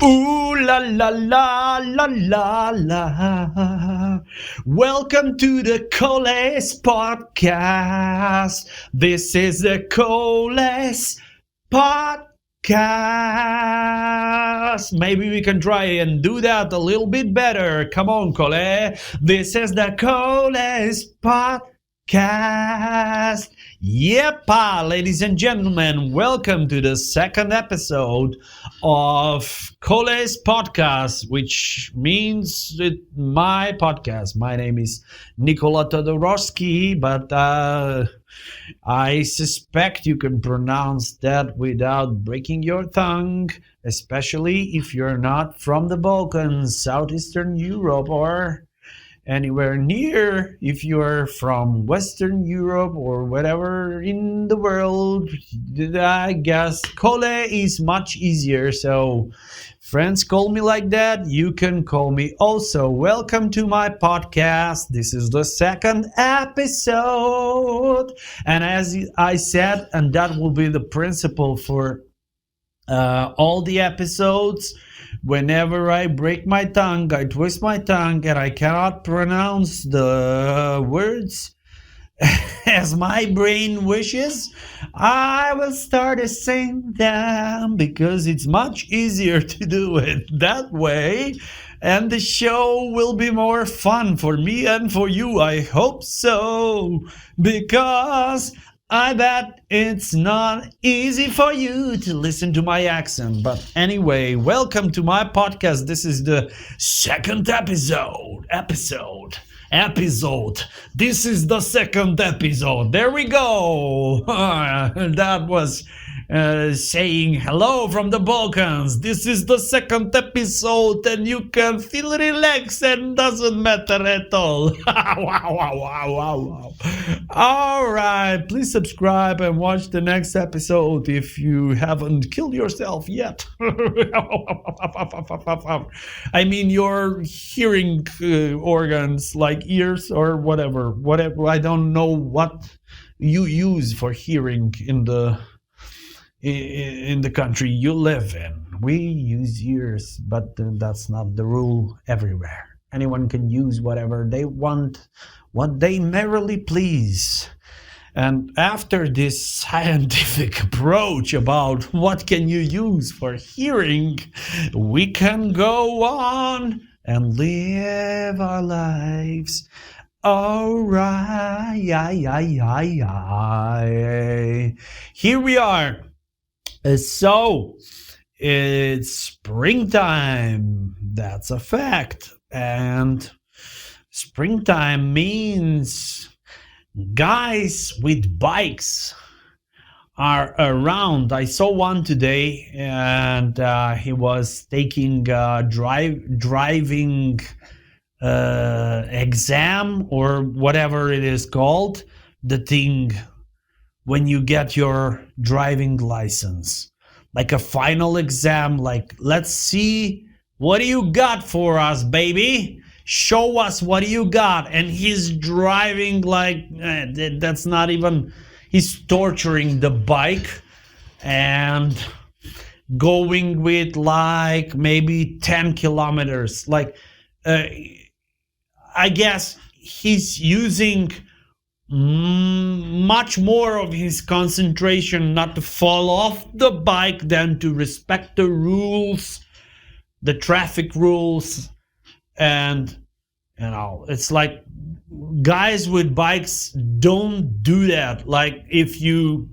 Ooh la la la la la la. Welcome to the Kole's podcast. This is the Kole's podcast. Maybe we can try and do that a little bit better. Come on, Kole. This is the Kole's podcast. Yepa, ladies and gentlemen, welcome to the second episode of Kole's podcast, which means my podcast. My name is Nikola Todoroski, but I suspect you can pronounce that without breaking your tongue, especially if you're not from the Balkans, Southeastern Europe, or anywhere near. If you're from Western Europe or whatever in the world, I guess Kole is much easier. So friends call me like that. You can call me also. Welcome to my podcast. This is the second episode. And as I said, and that will be the principle for all the episodes, whenever I break my tongue, I twist my tongue, and I cannot pronounce the words as my brain wishes, I will start saying them because it's much easier to do it that way, and the show will be more fun for me and for you. I hope so, because I bet it's not easy for you to listen to my accent. But anyway, welcome to my podcast. This is the second episode. This is the second episode. There we go. That was saying hello from the Balkans. This is the second episode, and you can feel relaxed and doesn't matter at all. Wow. All right, please subscribe and watch the next episode if you haven't killed yourself yet. I mean, your hearing organs like ears or whatever. I don't know what you use for hearing in the country you live in. We use ears, but that's not the rule everywhere. Anyone can use whatever they want, what they merrily please. And after this scientific approach about what can you use for hearing, we can go on and live our lives. All right. Here we are. So, it's springtime. That's a fact. And springtime means guys with bikes are around. I saw one today, and he was taking driving exam or whatever it is called, the thing when you get your driving license, like a final exam, like, let's see, what do you got for us, baby? Show us what you got. And he's driving like, that's not even, he's torturing the bike and going with like maybe 10 kilometers. Like, I guess he's using much more of his concentration not to fall off the bike than to respect the rules, the traffic rules. And it's like guys with bikes don't do that. Like, if you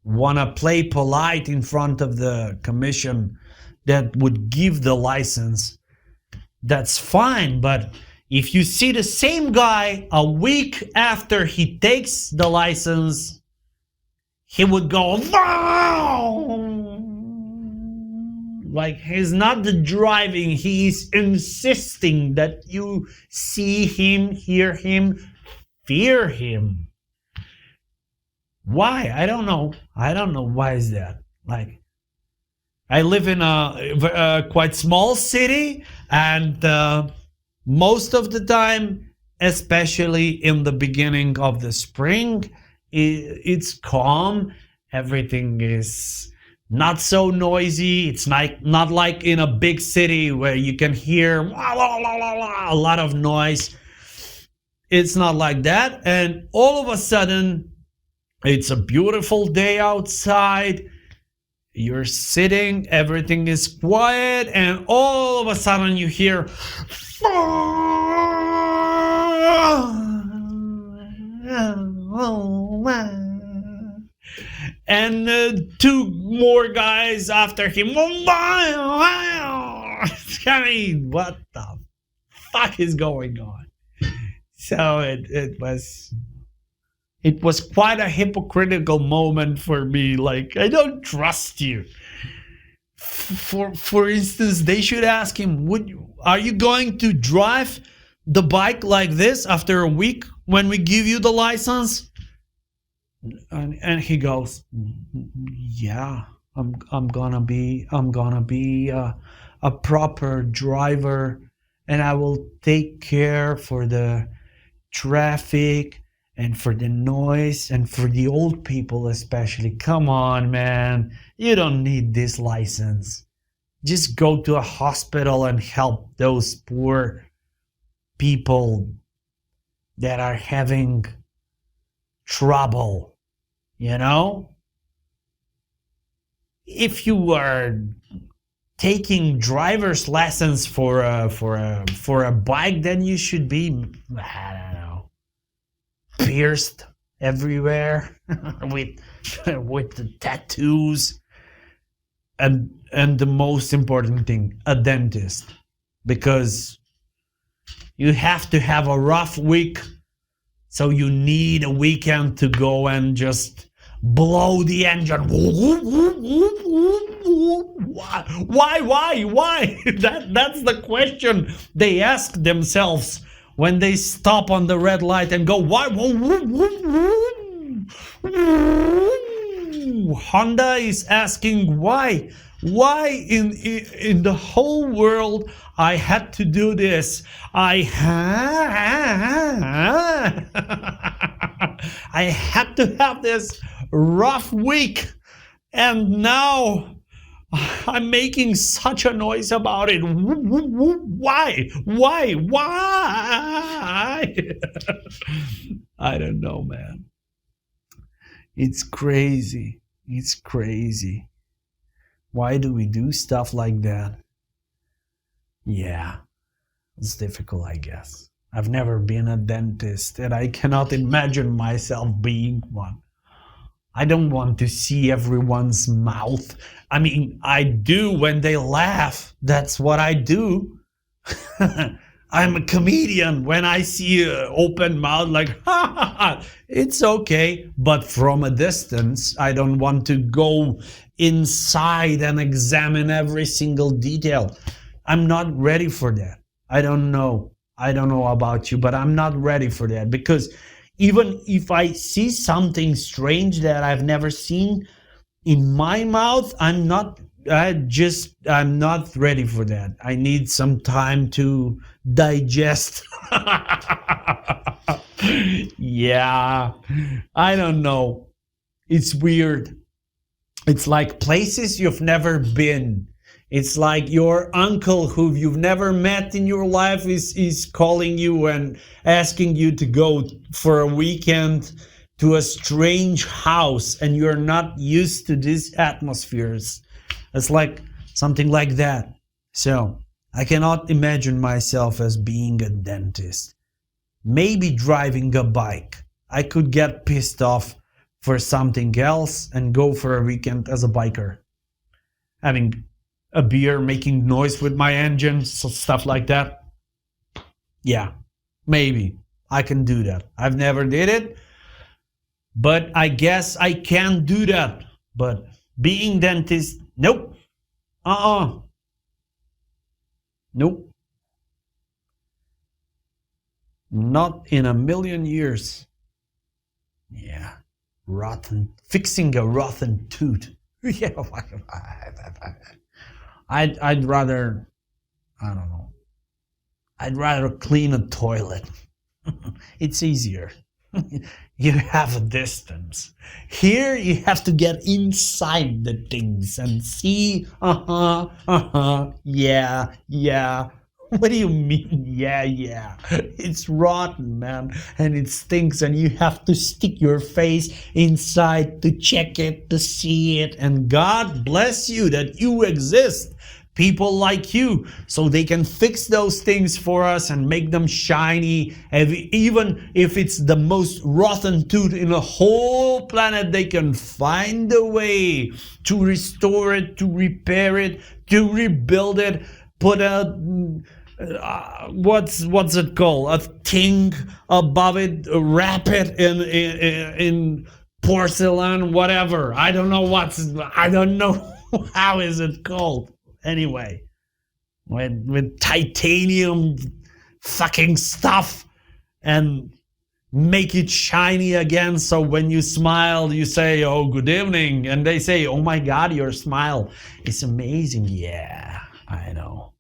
want to play polite in front of the commission that would give the license, that's fine. But if you see the same guy a week after he takes the license, he would go, wow! Like, he's not the driving, he's insisting that you see him, hear him, fear him. Why? I don't know. Why is that? Like, I live in a quite small city, and most of the time, especially in the beginning of the spring, it's calm. Everything is not so noisy. It's not like in a big city where you can hear a lot of noise. It's not like that. And all of a sudden, it's a beautiful day outside. You're sitting, everything is quiet, and all of a sudden you hear and two more guys after him. I mean, what the fuck is going on? So it was quite a hypocritical moment for me. Like, I don't trust you. For instance, they should ask him, are you going to drive the bike like this after a week when we give you the license? And he goes, yeah, I'm gonna be a proper driver, and I will take care for the traffic and for the noise and for the old people especially. Come on, man, you don't need this license. Just go to a hospital and help those poor people that are having trouble. You know, if you are taking driver's lessons for a bike, then you should be, I don't know, pierced everywhere with the tattoos, and the most important thing, a dentist, because you have to have a rough week. So you need a weekend to go and just blow the engine. Why? That's the question they ask themselves when they stop on the red light and go, why? Honda is asking why. Why in the whole world I had to do this? I had to have this rough week, and now I'm making such a noise about it. Why? I don't know, man. It's crazy. Why do we do stuff like that? Yeah, it's difficult, I guess. I've never been a dentist, and I cannot imagine myself being one. I don't want to see everyone's mouth. I mean, I do when they laugh. That's what I do. I'm a comedian. When I see an open mouth, like, ha ha ha, it's okay. But from a distance, I don't want to go inside and examine every single detail. I'm not ready for that. I don't know about you, but I'm not ready for that, because even if I see something strange that I've never seen in my mouth, I'm not ready for that. I need some time to digest. Yeah, I don't know. It's weird. It's like places you've never been. It's like your uncle who you've never met in your life is calling you and asking you to go for a weekend to a strange house, and you're not used to these atmospheres. It's like something like that. So I cannot imagine myself as being a dentist. Maybe driving a bike. I could get pissed off for something else and go for a weekend as a biker. Having a beer, making noise with my engine, so stuff like that. Yeah, maybe I can do that. I've never did it, but I guess I can do that. But being dentist, nope. Nope. Not in a million years. Yeah, fixing a rotten tooth. Yeah, I'd rather, I don't know. I'd rather clean a toilet. It's easier. you have a distance. Here you have to get inside the things and see, yeah. What do you mean? Yeah. It's rotten, man. And it stinks, and you have to stick your face inside to check it, to see it. And God bless you that you exist. People like you, so they can fix those things for us and make them shiny. Even if it's the most rotten tooth in the whole planet, they can find a way to restore it, to repair it, to rebuild it, put a what's it called, a thing above it, wrap it in porcelain, whatever. I don't know how is it called. Anyway, with titanium fucking stuff, and make it shiny again, so when you smile, you say, "Oh, good evening," and they say, "Oh my God, your smile is amazing." Yeah, I know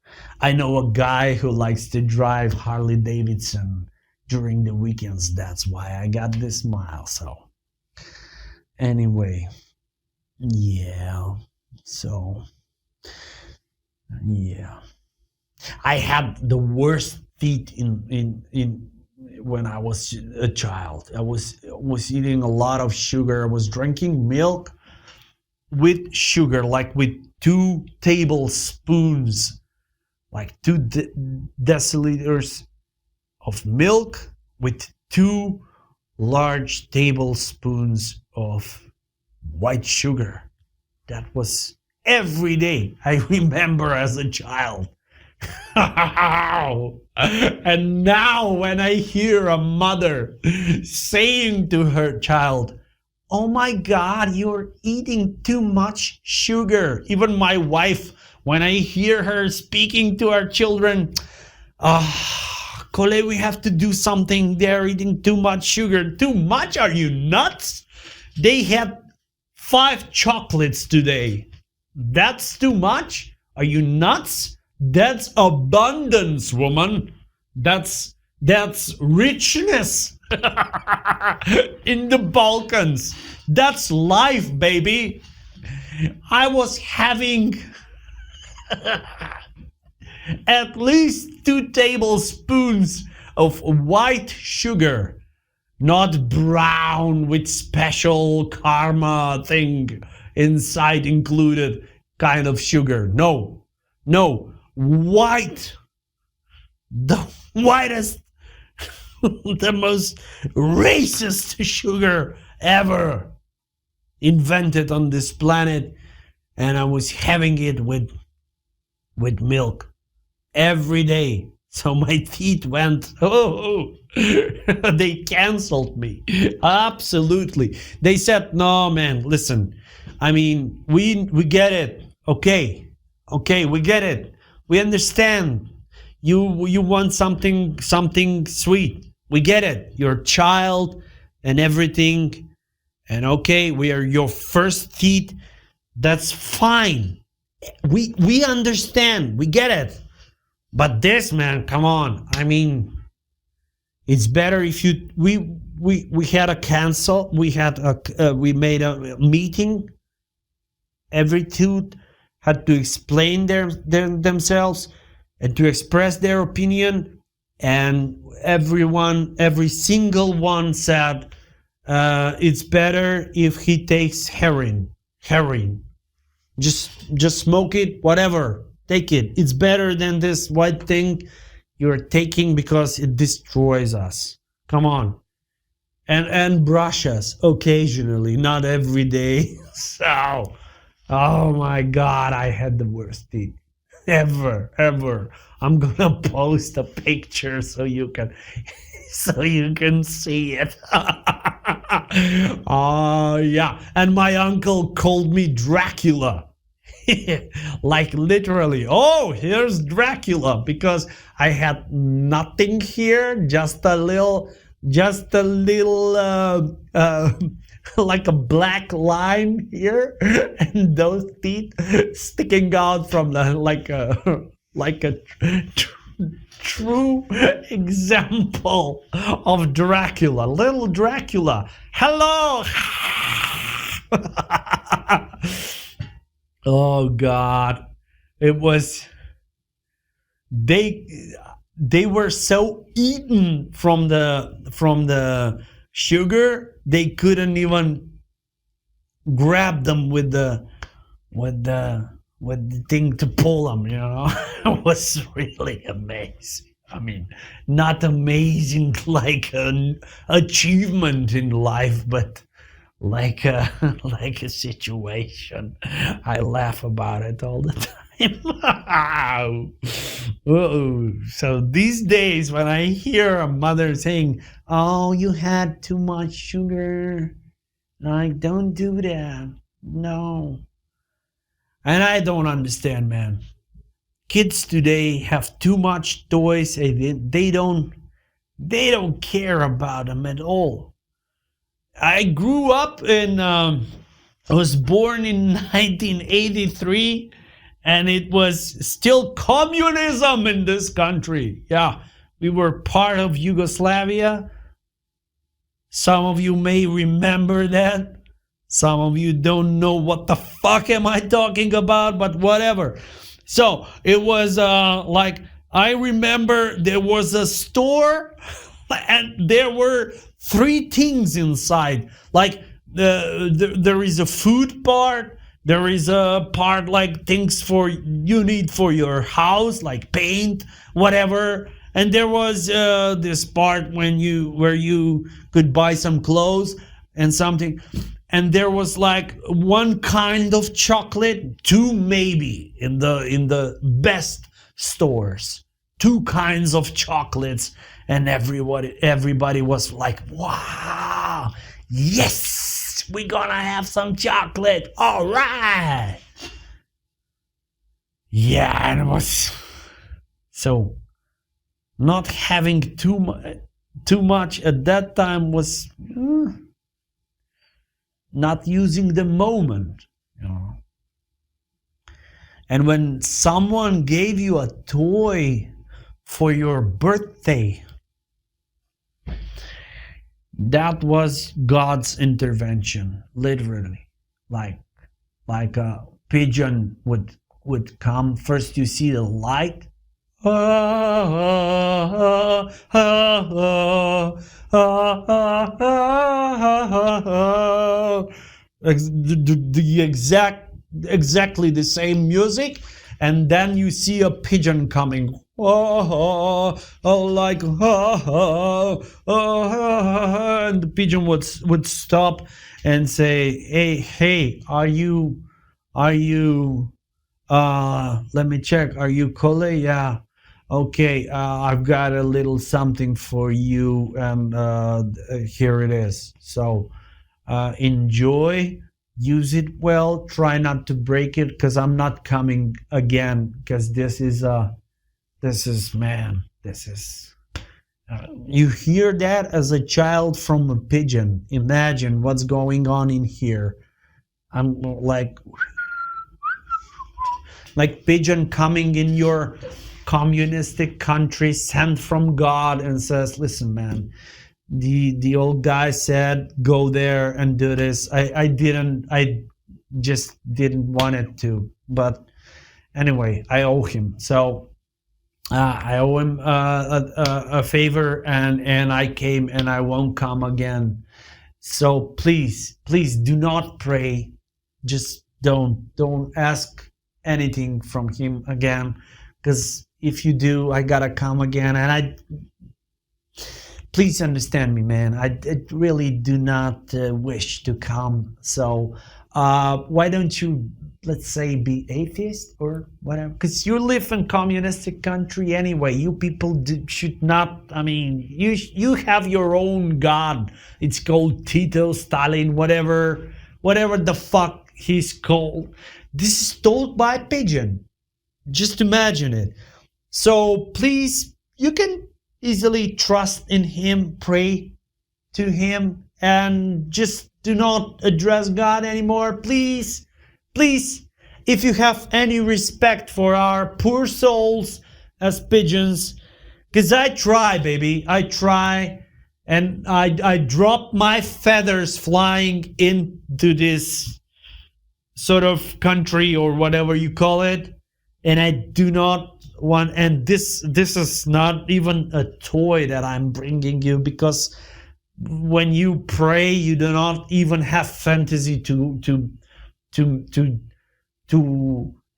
a guy who likes to drive Harley Davidson during the weekends. That's why I got this smile. So anyway, yeah, so yeah, I had the worst teeth in when I was a child. I was eating a lot of sugar. I was drinking milk with sugar, like with 2 tablespoons, like 2 deciliters of milk with 2 large tablespoons of white sugar. That was every day. I remember as a child. And now when I hear a mother saying to her child, "Oh my God, you're eating too much sugar." Even my wife, when I hear her speaking to our children, Kole, we have to do something. They're eating too much sugar. Too much? Are you nuts? They had 5 chocolates today. That's too much? Are you nuts? That's abundance, woman. That's richness in the Balkans. That's life, baby. I was having at least 2 tablespoons of white sugar, not brown with special karma thing inside included kind of sugar. No, white. The whitest, the most racist sugar ever invented on this planet. And I was having it with milk every day. So my teeth went, they canceled me. Absolutely. They said, "No, man, listen. I mean, we get it. Okay, we get it. We understand. You want something sweet. We get it. You're a child and everything. And okay, we are your first teeth. That's fine. We understand. We get it. But this, man, come on. I mean, it's better if we had a cancel. We made a meeting. Every tooth had to explain themselves and to express their opinion. And every single one said, it's better if he takes heroin. Just smoke it, whatever. Take it. It's better than this white thing you're taking because it destroys us. Come on. And brush us occasionally, not every day. So, oh my God, I had the worst teeth ever. I'm gonna post a picture so you can see it. Oh yeah. And my uncle called me Dracula. Like literally, oh, here's Dracula, because I had nothing here, just a little like a black line here, and those teeth sticking out from the like a true example of Dracula, little Dracula. Hello. Oh God, it was they were so eaten from the sugar they couldn't even grab them with the thing to pull them. It was really amazing. I mean, not amazing like an achievement in life, but like a situation. I laugh about it all the time. So these days when I hear a mother saying, "Oh, you had too much sugar," like, don't do that. No. And I don't understand, man. Kids today have too much toys. They don't care about them at all. I grew up I was born in 1983, and it was still communism in this country. Yeah, we were part of Yugoslavia. Some of you may remember that. Some of you don't know what the fuck am I talking about, but whatever. So it was like, I remember there was a store and there were 3 things inside. Like there is a food part, there is a part like things you need for your house, like paint, whatever. And there was this part where you could buy some clothes and something. And there was like 1 kind of chocolate, 2 maybe in the best stores, 2 kinds of chocolates, and everybody was like, "Wow, yes, we're gonna have some chocolate, all right." Yeah, and it was so not having too much at that time was. Not using the moment, And when someone gave you a toy for your birthday, that was God's intervention, literally. Like a pigeon would come. First you see the light. Exactly the same music, and then you see a pigeon coming. And the pigeon would stop and say, "Hey, are you? Let me check. Are you Kole? Yeah. Okay, I've got a little something for you, and here it is. So enjoy, use it well, try not to break it, because I'm not coming again, because this is you hear that as a child from a pigeon. Imagine what's going on in here. I'm like pigeon coming in your communistic country, sent from God, and says, "Listen, man, the old guy said go there and do this. I just didn't want it to, but anyway, I owe him. So I owe him a favor, and I came, and I won't come again. So please do not pray. Just don't ask anything from him again, because if you do, I gotta come again, and please understand me, man. I really do not wish to come. So why don't you, let's say, be atheist or whatever? Because you live in communistic country anyway. You people should not. I mean, you have your own God. It's called Tito, Stalin, whatever the fuck he's called. This is told by a pigeon. Just imagine it. So please, you can easily trust in him, pray to him, and just do not address God anymore. Please, if you have any respect for our poor souls as pigeons, Because I try, baby. I try, and I drop my feathers flying into this sort of country or whatever you call it, and I do not want. And this is not even a toy that I'm bringing you, because when you pray, you do not even have fantasy to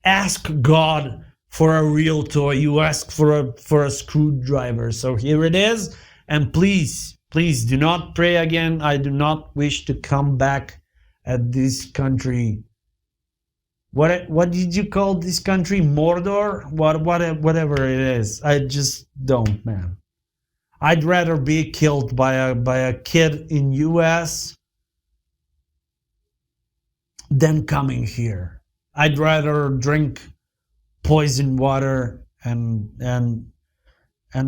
ask God for a real toy. You ask for a screwdriver. So here it is. And please do not pray again. I do not wish to come back at this country. What did you call this country? Mordor? Whatever it is. I just don't, man. I'd rather be killed by a kid in US than coming here. I'd rather drink poison water and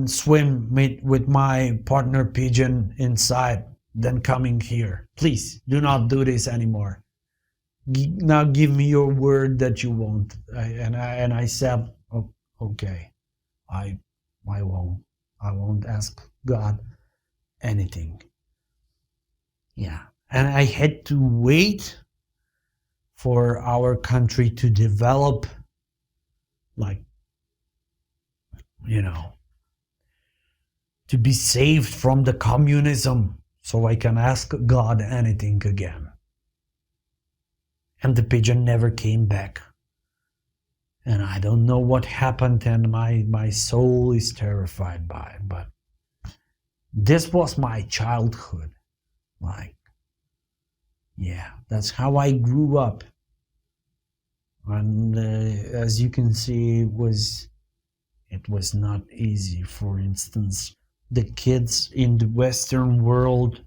swim with my partner pigeon inside than coming here. Please do not do this anymore. Now give me your word that you won't. I said, oh, okay, I won't. I won't ask God anything. Yeah, and I had to wait for our country to develop, like, to be saved from the communism, so I can ask God anything again. And the pigeon never came back. And I don't know what happened, and my soul is terrified by it. But this was my childhood. Like, yeah, that's how I grew up. And as you can see, it was not easy. For instance, the kids in the Western world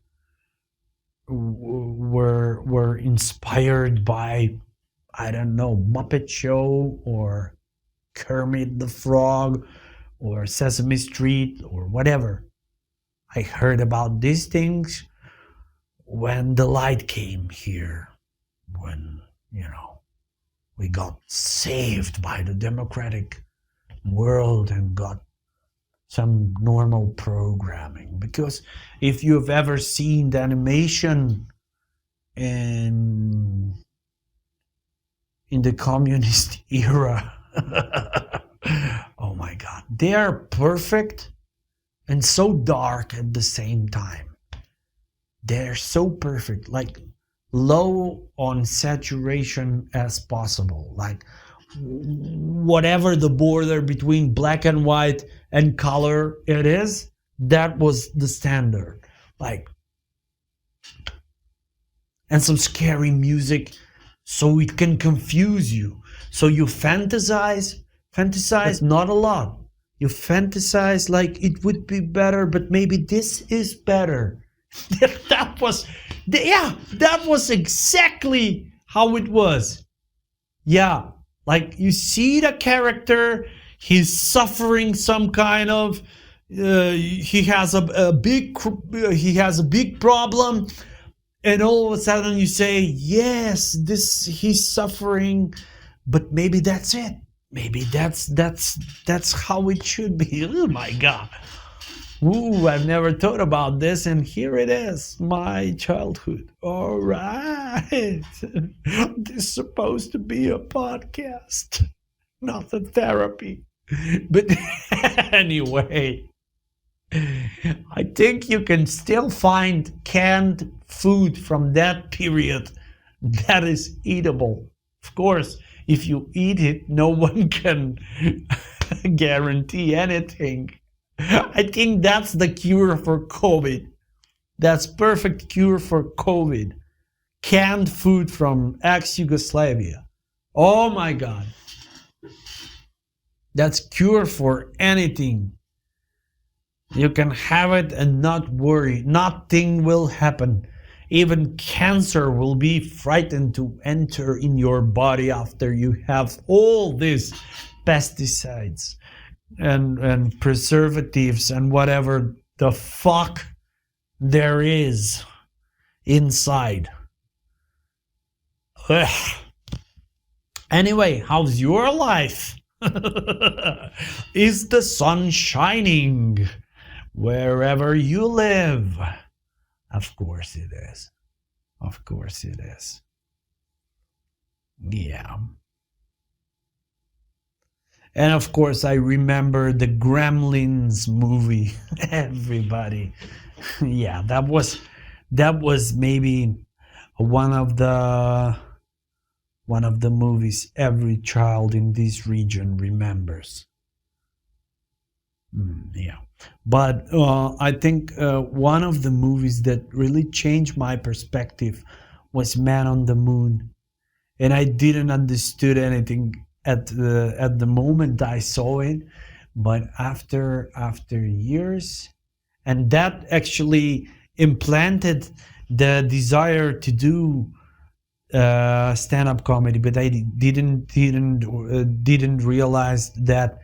were inspired by, I don't know, Muppet Show or Kermit the Frog or Sesame Street or whatever. I heard about these things when the light came here, when, we got saved by the democratic world and got some normal programming. Because if you've ever seen the animation in the communist era, oh my God, they are perfect and so dark at the same time. They're so perfect, like low on saturation as possible, like whatever the border between black and white and color it is, that was the standard. Like, and some scary music so it can confuse you. So you fantasize not a lot. You fantasize like it would be better, but maybe this is better. That was exactly how it was. Yeah, like you see the character, he's suffering some kind of, he has a big problem, and all of a sudden you say, yes, he's suffering, but maybe that's it. Maybe that's how it should be. Oh my God. Ooh, I've never thought about this, and here it is, my childhood. All right. This is supposed to be a podcast, not a therapy. But anyway, I think you can still find canned food from that period that is eatable. Of course, if you eat it, no one can guarantee anything. I think that's the cure for COVID. That's perfect cure for COVID. Canned food from ex-Yugoslavia. Oh my God. That's cure for anything. You can have it and not worry. Nothing will happen. Even cancer will be frightened to enter in your body after you have all these pesticides and preservatives and whatever the fuck there is inside. Ugh. Anyway, how's your life? Is the sun shining wherever you live? Of course it is. Of course it is. Yeah. And of course, I remember the Gremlins movie. Everybody, yeah, that was maybe one of the movies every child in this region remembers. Yeah, but I think one of the movies that really changed my perspective was Man on the Moon, and I didn't understood anything at the moment I saw it, but after years, and that actually implanted the desire to do stand-up comedy. But I didn't realize that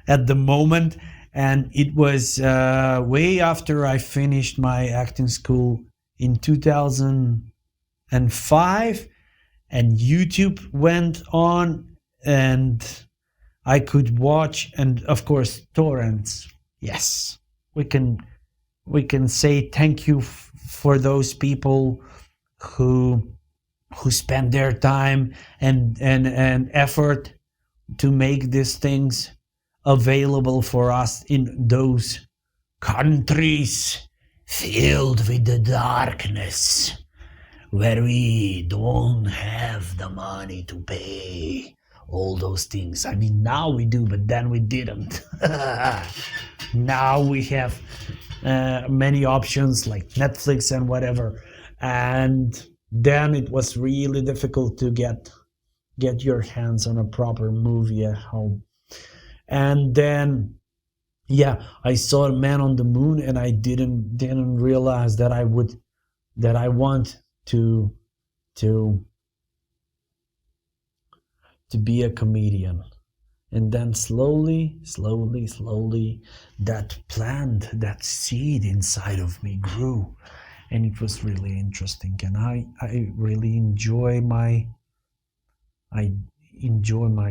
at the moment, and it was way after I finished my acting school in 2005, and YouTube went on, and I could watch, and of course torrents. Yes, we can say thank you for those people who spend their time and effort to make these things available for us in those countries filled with the darkness, where we don't have the money to pay all those things. I mean, now we do, but then we didn't. Now we have many options like Netflix and whatever, and then it was really difficult to get your hands on a proper movie at home. And then, yeah, I saw Man on the Moon, and I didn't realize that I want to be a comedian. And then slowly, that plant, that seed inside of me grew, and it was really interesting. And I really enjoy my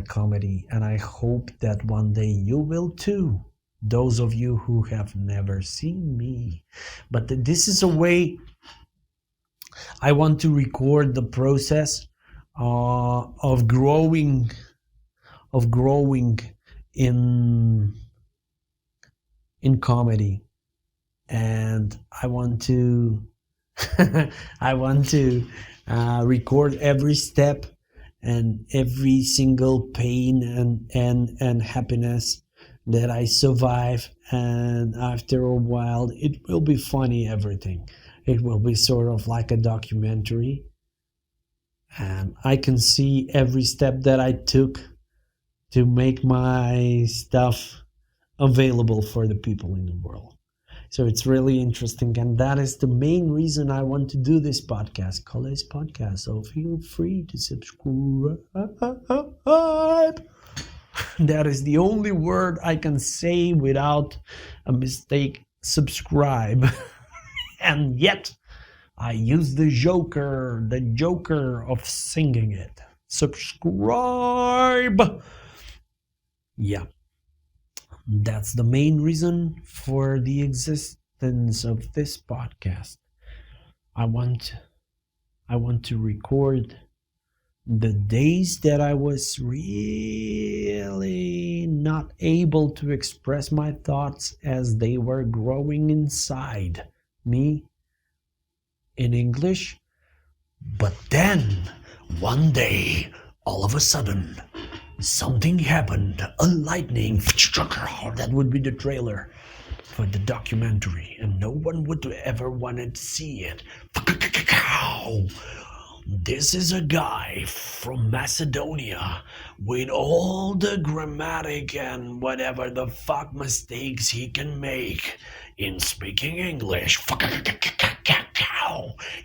comedy, and I hope that one day you will too. Those of you who have never seen me, but this is a way I want to record the process of growing in comedy, and I want to record every step and every single pain and happiness that I survive, and after a while it will be funny, everything. It will be sort of like a documentary, and I can see every step that I took to make my stuff available for the people in the world. So it's really interesting, and that is the main reason I want to do this podcast, Kole's podcast. So feel free to subscribe. That is the only word I can say without a mistake. Subscribe. And yet I use the joker of singing it. Subscribe. Yeah. That's the main reason for the existence of this podcast. I want to record the days that I was really not able to express my thoughts as they were growing inside me in English. But then one day, all of a sudden, something happened, a lightning, that would be the trailer for the documentary, and no one would ever wanted to see it. This is a guy from Macedonia with all the grammatic and whatever the fuck mistakes he can make in speaking English.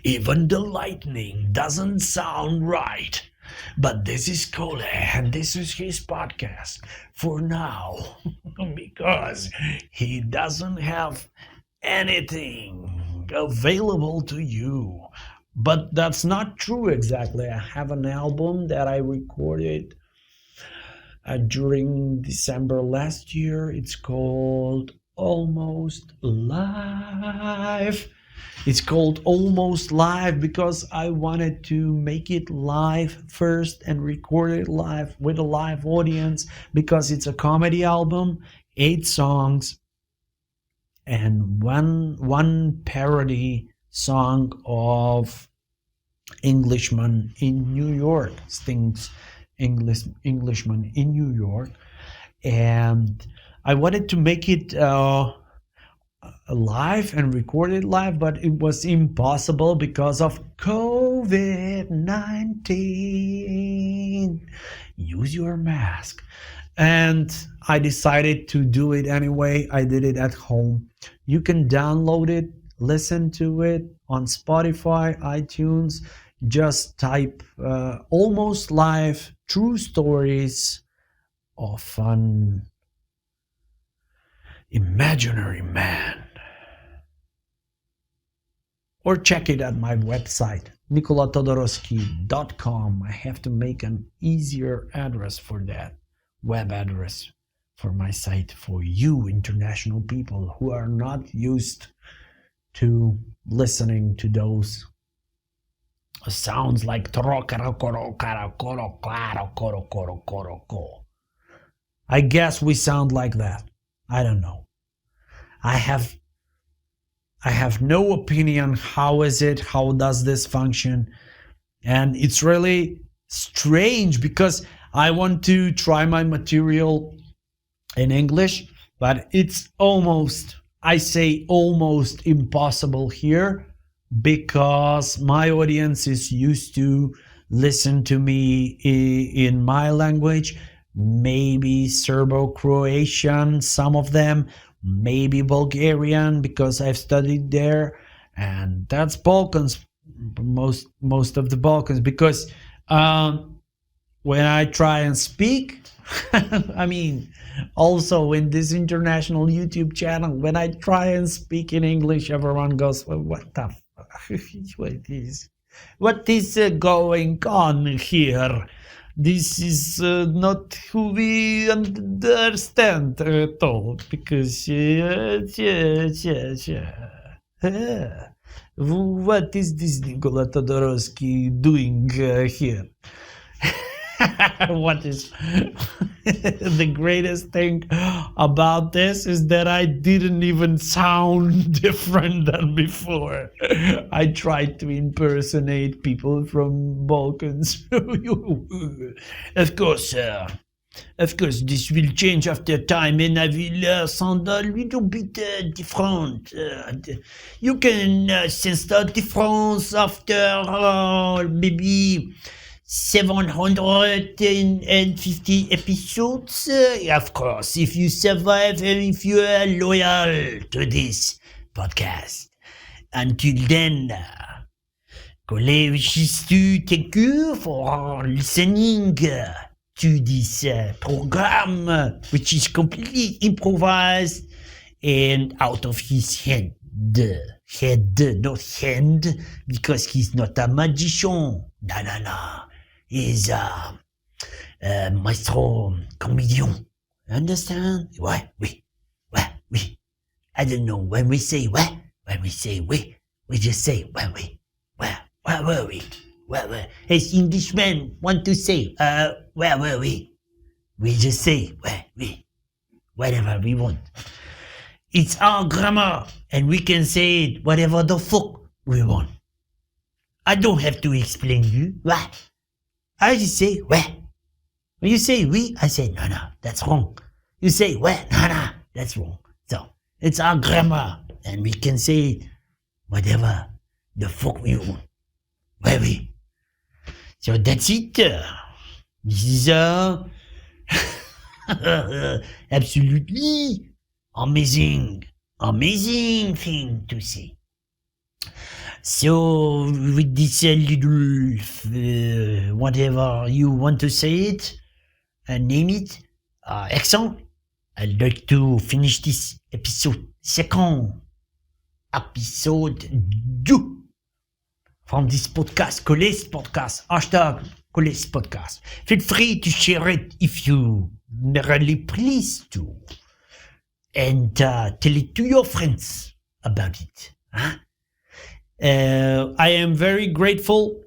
Even the lightning doesn't sound right. But this is Kole, and this is his podcast for now, because he doesn't have anything available to you. But that's not true exactly. I have an album that I recorded during December last year. It's called Almost Live. It's called Almost Live because I wanted to make it live first and record it live with a live audience, because it's a comedy album, 8 songs, and one parody song of Englishman in New York, Sting's Englishman in New York. And I wanted to make it live and record it live, but it was impossible because of COVID-19. Use your mask. And I decided to do it anyway. I did it at home. You can download it, listen to it on Spotify, iTunes. Just type Almost Live, True Stories of an Imaginary Man. Or check it at my website, nikolatodoroski.com. I have to make an easier address for that, web address for my site, for you international people who are not used to listening to those sounds like I guess we sound like that. I don't know. I have no opinion. How is it? How does this function? And it's really strange because I want to try my material in English, but it's almost, I say almost impossible here, because my audience is used to listen to me in my language, maybe Serbo-Croatian, some of them, maybe Bulgarian, because I've studied there, and that's Balkans, most of the Balkans, because when I try and speak, I mean, also in this international YouTube channel, when I try and speak in English, everyone goes, well, what the fuck? What is going on here? This is not who we understand at all, because what is this Nikola Todoroski doing here? What is the greatest thing about this is that I didn't even sound different than before. I tried to impersonate people from Balkans. Of course, this will change after time, and I will sound a little bit different. You can sense the difference after maybe 750 episodes. Of course, if you survive and if you are loyal to this podcast. Until then, Kole wishes to thank you for listening to this program, which is completely improvised and out of his head, not hand, because he's not a magician. No. He's a maestro comedian. Understand? Ouais, oui. I don't know. When we say ouais, when we say oui, we just say ouais, oui. Where were we? As Englishmen want to say, where were we? We just say ouais, oui. Whatever we want. It's our grammar, and we can say it whatever the fuck we want. I don't have to explain you. What? I just say, ouais. When you say oui, I say, no, that's wrong. You say, ouais, no, that's wrong. So, it's our grammar, and we can say whatever the fuck we want. Ouais, oui. So that's it. This is absolutely amazing thing to say. So with this little whatever you want to say it and name it, accent, I'd like to finish this episode, second episode 2 from this podcast, Kole's podcast, hashtag Kole's podcast. Feel free to share it if you merely please to. And tell it to your friends about it. Huh? I am very grateful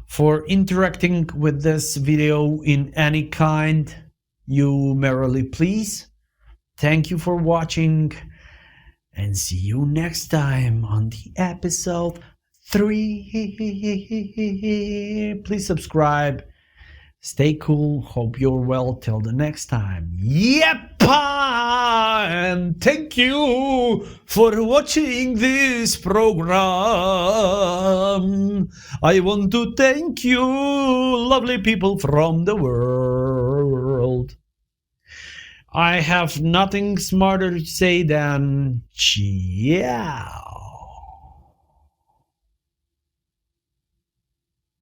for interacting with this video in any kind you merely please. Thank you for watching, and see you next time on the episode 3. Please subscribe. Stay cool. Hope you're well till the next time. Yep! And thank you for watching this program. I want to thank you, lovely people from the world. I have nothing smarter to say than ciao.